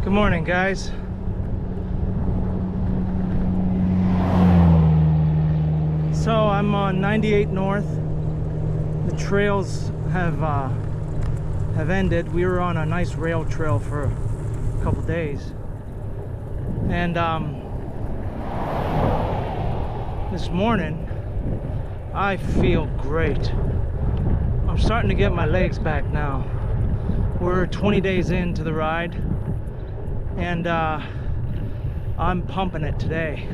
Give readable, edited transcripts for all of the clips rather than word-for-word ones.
Good morning, guys. So I'm on 98 North. The trails have ended. We were on a nice rail trail for a couple days, and this morning I feel great. I'm starting to get my legs back now. We're 20 days into the ride, and I'm pumping it today.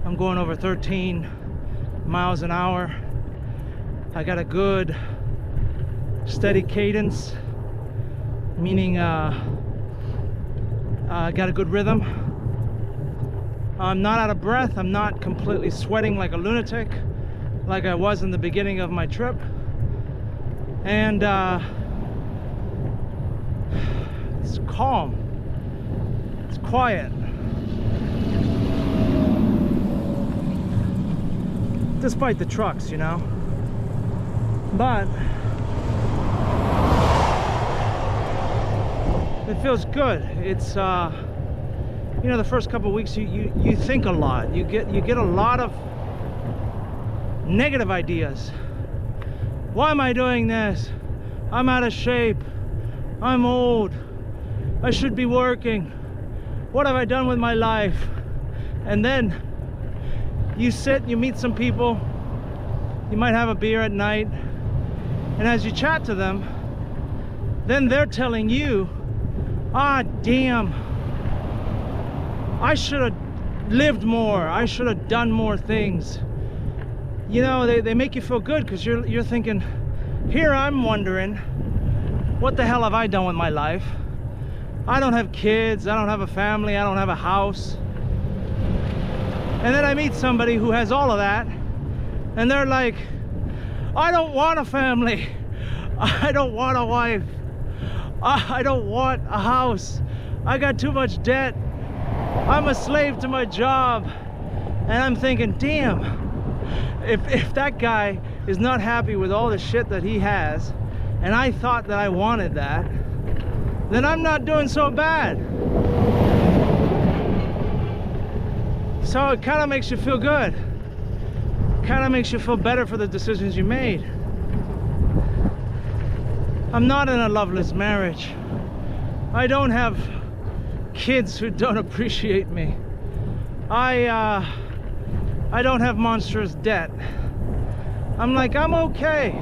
I'm going over 13 miles an hour. I got a good steady cadence, meaning I got a good rhythm. I'm not out of breath. I'm not completely sweating like a lunatic like I was in the beginning of my trip. And it's calm, it's quiet, despite the trucks, you know. But it feels good. It's you know, the first couple of weeks you think a lot. You get a lot of negative ideas. Why am I doing this? I'm out of shape. I'm old. I should be working. What have I done with my life? And then you sit, you meet some people, you might have a beer at night, and as you chat to them, then they're telling you, ah, damn, I should have lived more. I should have done more things. You know, they make you feel good, because you're thinking, here I'm wondering, what the hell have I done with my life? I don't have kids, I don't have a family, I don't have a house. And then I meet somebody who has all of that, and they're like, I don't want a family, I don't want a wife, I don't want a house, I got too much debt, I'm a slave to my job. And I'm thinking, damn, if that guy is not happy with all the shit that he has, and I thought that I wanted that, then I'm not doing so bad. So it kind of makes you feel good. Kind of makes you feel better for the decisions you made. I'm not in a loveless marriage. I don't have kids who don't appreciate me. I don't have monstrous debt. I'm okay.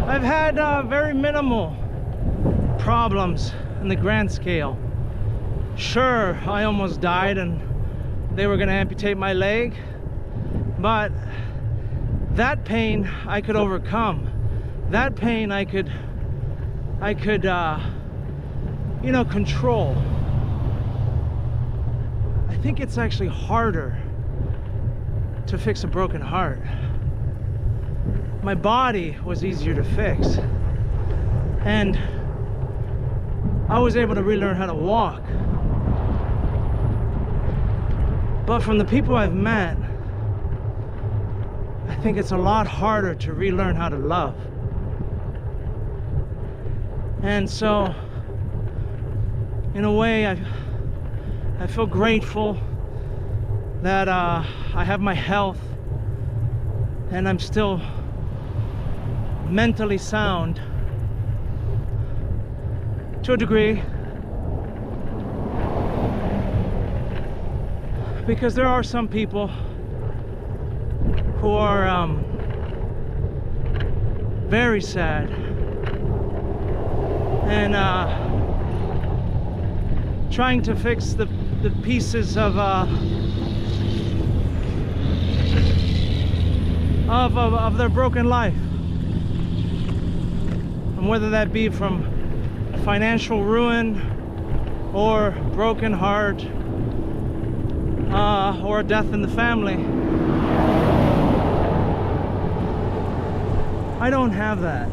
I've had very minimal problems in the grand scale. Sure, I almost died and they were gonna amputate my leg, but that pain I could overcome. That pain I could you know, control. I think it's actually harder to fix a broken heart. My body was easier to fix, and I was able to relearn how to walk. But from the people I've met, I think it's a lot harder to relearn how to love. And so, in a way, I feel grateful that I have my health and I'm still mentally sound to a degree, because there are some people who are very sad and trying to fix the pieces of their broken life, and whether that be from financial ruin or broken heart or a death in the family. I don't have that.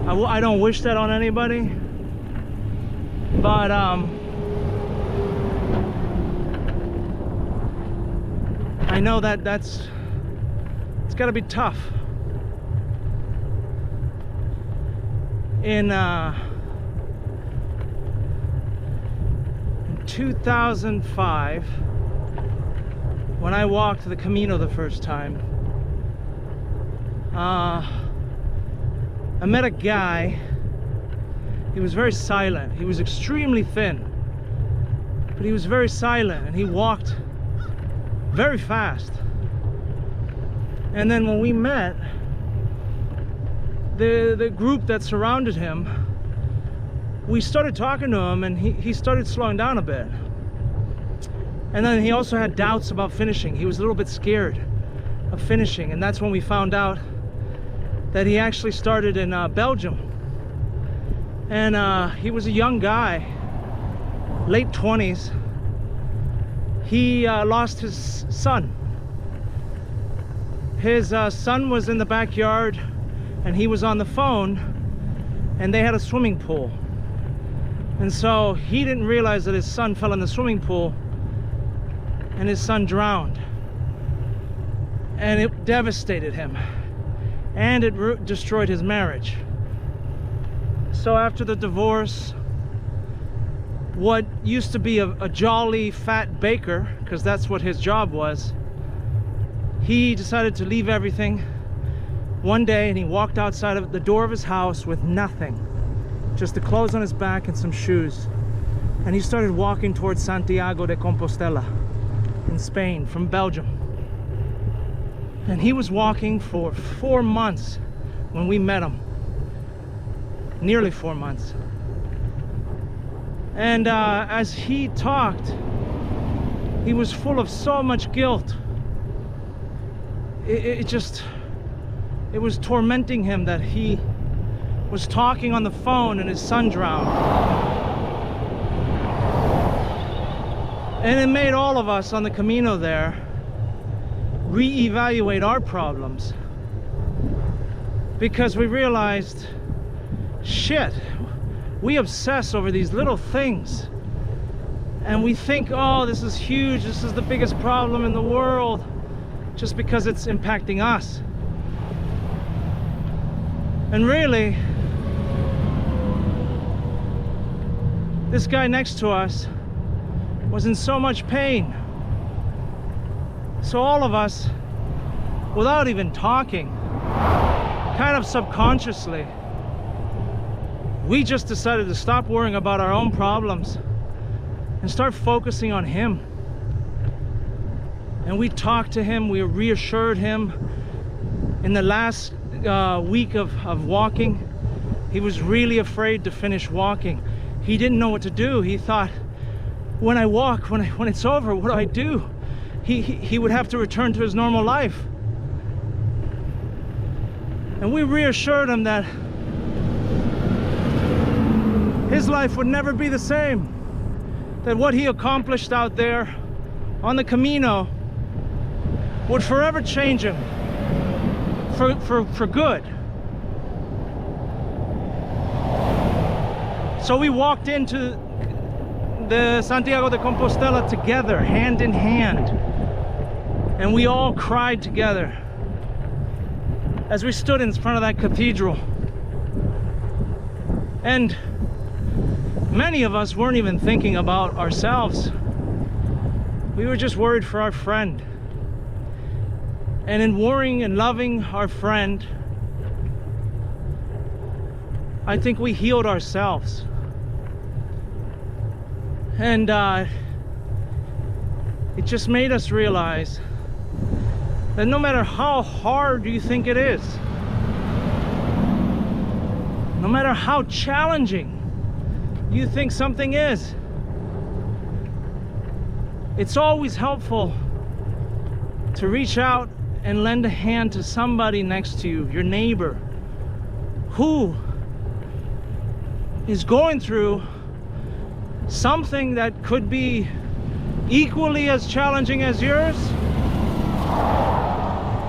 I don't wish that on anybody, but I know that it's got to be tough in 2005, when I walked the Camino the first time, I met a guy. He was very silent. He was extremely thin, but he was very silent, and he walked very fast. And then when we met, the group that surrounded him, we started talking to him, and he started slowing down a bit. And then he also had doubts about finishing. He was a little bit scared of finishing, and that's when we found out that he actually started in Belgium. And he was a young guy, late 20s. He lost his son. His son was in the backyard, and he was on the phone, and they had a swimming pool. And so he didn't realize that his son fell in the swimming pool, and his son drowned. And it devastated him, and it destroyed his marriage. So after the divorce, what used to be a jolly fat baker, because that's what his job was, he decided to leave everything one day, and he walked outside of the door of his house with nothing, just the clothes on his back and some shoes. And he started walking towards Santiago de Compostela in Spain from Belgium. And he was walking for 4 months when we met him. Nearly 4 months. And as he talked, he was full of so much guilt. It was tormenting him that he was talking on the phone and his son drowned. And it made all of us on the Camino there reevaluate our problems, because we realized, shit, we obsess over these little things, and we think, oh, this is huge, this is the biggest problem in the world, just because it's impacting us. And really, this guy next to us was in so much pain. So all of us, without even talking, kind of subconsciously, we just decided to stop worrying about our own problems and start focusing on him. And we talked to him, we reassured him. In the last week of walking, he was really afraid to finish walking. He didn't know what to do. He thought, when I walk, when it's over, what do I do? He would have to return to his normal life. And we reassured him that his life would never be the same, that what he accomplished out there on the Camino would forever change him for good. So we walked into the Santiago de Compostela together, hand in hand, and we all cried together as we stood in front of that cathedral. And many of us weren't even thinking about ourselves. We were just worried for our friend. And in worrying and loving our friend, I think we healed ourselves. And it just made us realize that no matter how hard you think it is, no matter how challenging you think something is, it's always helpful to reach out and lend a hand to somebody next to you, your neighbor, who is going through something that could be equally as challenging as yours,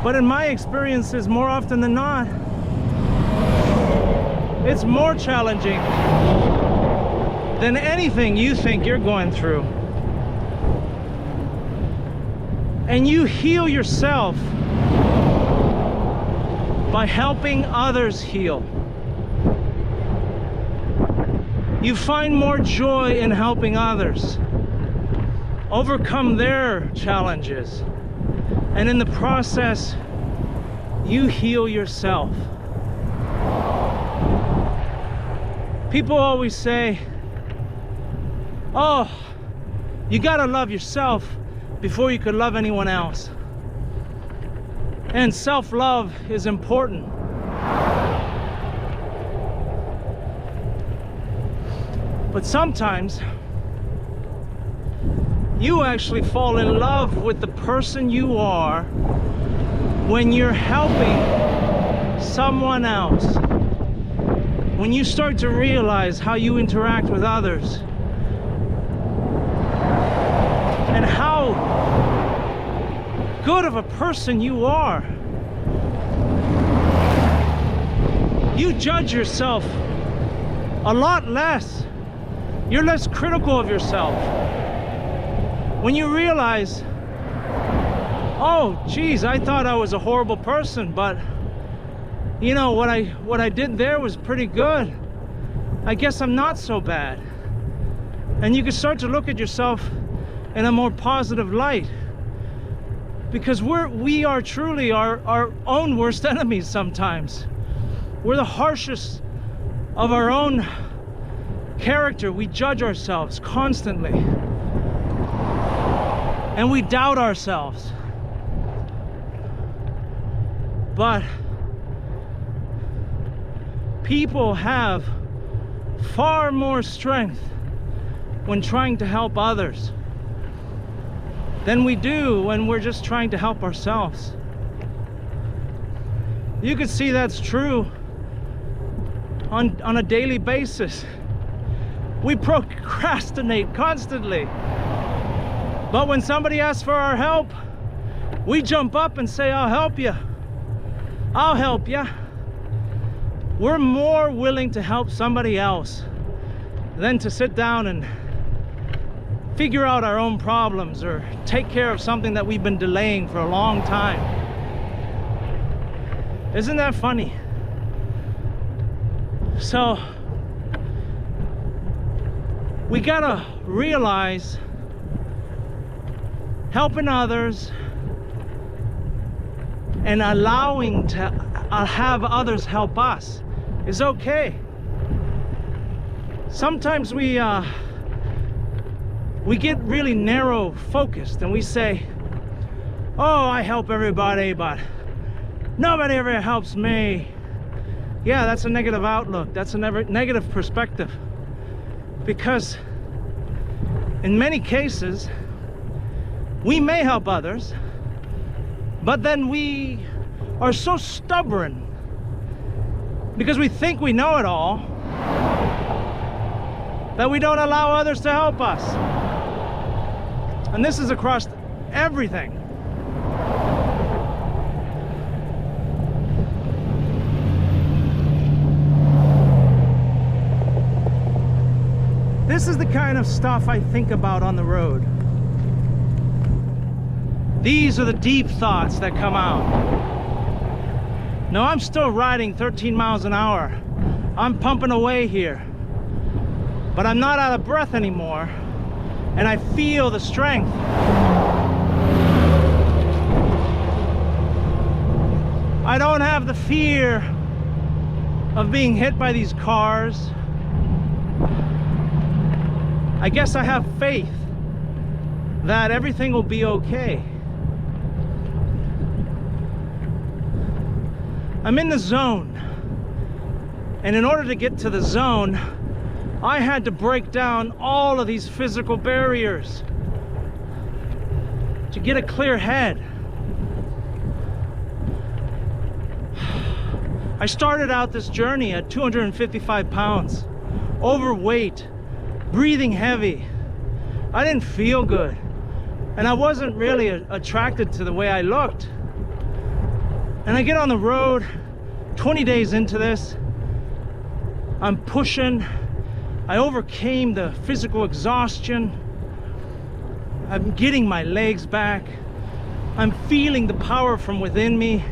but in my experiences, more often than not, it's more challenging than anything you think you're going through. And you heal yourself by helping others heal. You find more joy in helping others overcome their challenges, and in the process you heal yourself. People always say, oh, you gotta love yourself before you could love anyone else. And self-love is important. But sometimes you actually fall in love with the person you are when you're helping someone else. When you start to realize how you interact with others and how good of a person you are. You judge yourself a lot less. You're less critical of yourself. When you realize, oh geez, I thought I was a horrible person, but you know what I did there was pretty good. I guess I'm not so bad. And you can start to look at yourself in a more positive light, because we are truly our own worst enemies sometimes. We're the harshest of our own character. We judge ourselves constantly, and we doubt ourselves. But people have far more strength when trying to help others than we do when we're just trying to help ourselves. You can see that's true on a daily basis. We procrastinate constantly, but when somebody asks for our help, we jump up and say, I'll help you. I'll help you. We're more willing to help somebody else than to sit down and figure out our own problems or take care of something that we've been delaying for a long time. Isn't that funny? So we gotta realize helping others and allowing to have others help us is okay. Sometimes we get really narrow focused and we say, oh, I help everybody, but nobody ever helps me. Yeah, that's a negative outlook. That's a negative perspective. Because in many cases, we may help others, but then we are so stubborn because we think we know it all that we don't allow others to help us. And this is across everything. This is the kind of stuff I think about on the road. These are the deep thoughts that come out. Now I'm still riding 13 miles an hour. I'm pumping away here. But I'm not out of breath anymore, and I feel the strength. I don't have the fear of being hit by these cars. I guess I have faith that everything will be okay. I'm in the zone, and in order to get to the zone, I had to break down all of these physical barriers to get a clear head. I started out this journey at 255 pounds, overweight, breathing heavy. I didn't feel good, and I wasn't really attracted to the way I looked. And I get on the road, 20 days into this, I'm pushing. I overcame the physical exhaustion. I'm getting my legs back. I'm feeling the power from within me,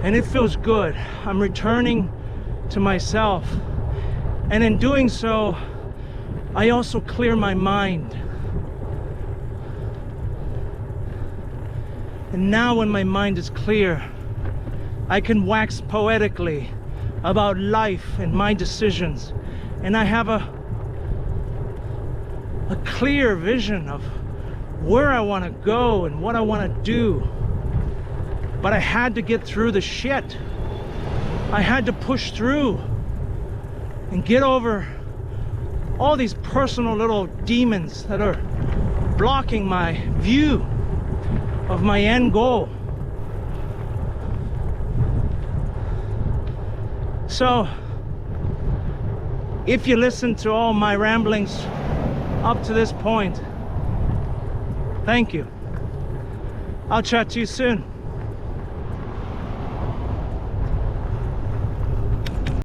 and it feels good. I'm returning to myself, and in doing so, I also clear my mind. And now when my mind is clear, I can wax poetically about life and my decisions. And I have a clear vision of where I want to go and what I want to do. But I had to get through the shit. I had to push through and get over all these personal little demons that are blocking my view of my end goal. So, if you listen to all my ramblings up to this point, thank you. I'll chat to you soon.